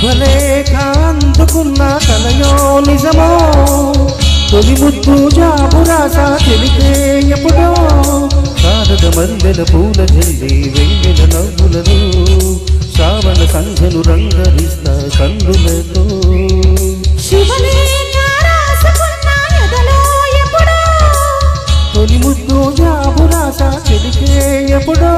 శుభలేఖ అందుకున్న కలయో నిజమో తొలి ముద్దు జాబురాస తెలికే ఎప్పుడో శారద మల్లెల పూల జల్లి వెన్నెల నవ్వులను శ్రావణ సంధ్యను రంగరిస్తా కన్నులతో తొలి ముద్దు జాబురాస తెలికే ఎప్పుడో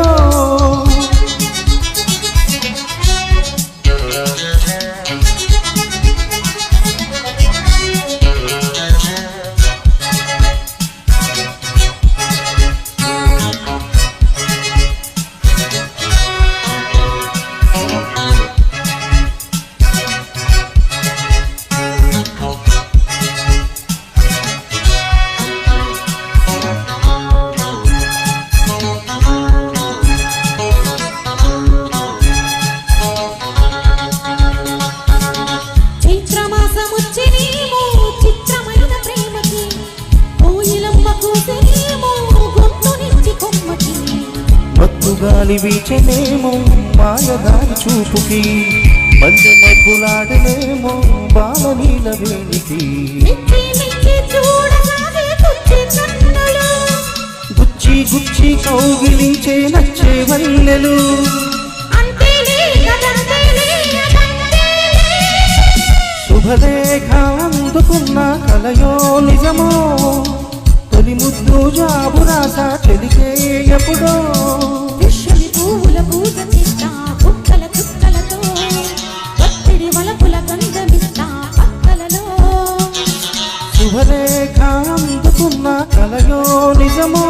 గాలి వీచనేమో మాయదారి చూపుకి మధ్య మబ్బులాడనేమో బాలనీల వేణికి గుచ్చి గుచ్చి కౌగిలించే నచ్చే వల్లెలు శుభలేఖ అందుకున్న కలయో నిజమో తొలి ముద్దు జాబురాస తెలికే ఎప్పుడో శుభలేఖ అందుకున్న కలయో నిజమో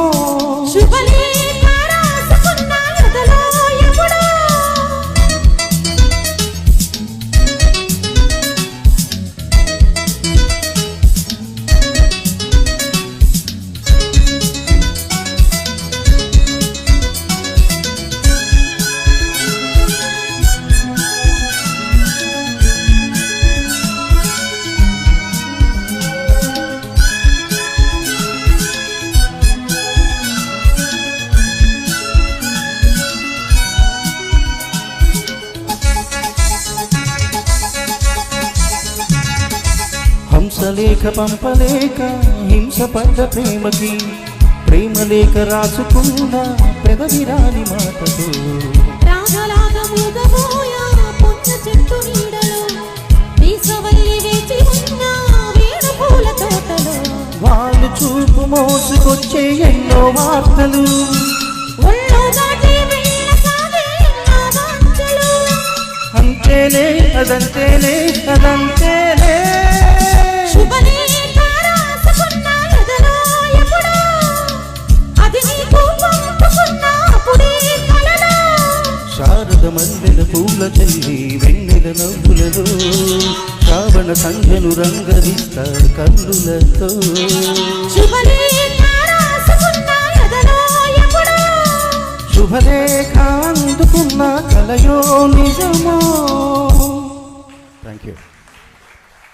హంసలేఖ పంపలేక హింసపడ్డ ప్రేమకి ప్రేమలేఖ రాసుకున్న పెదవిరాని మాటతో వాళ్ళు చూపు మోసుకొచ్చే ఎన్నో వార్తలు అంతేలే అదంతేలే అదంతేలే శారద మల్లెల పూల చల్లి వెన్నెల నవ్వులలో శ్రావణ సంధ్యను రంగరిస్తా కన్నులతో శుభలేఖ అందుకున్న కలయో నిజమో. Thank you.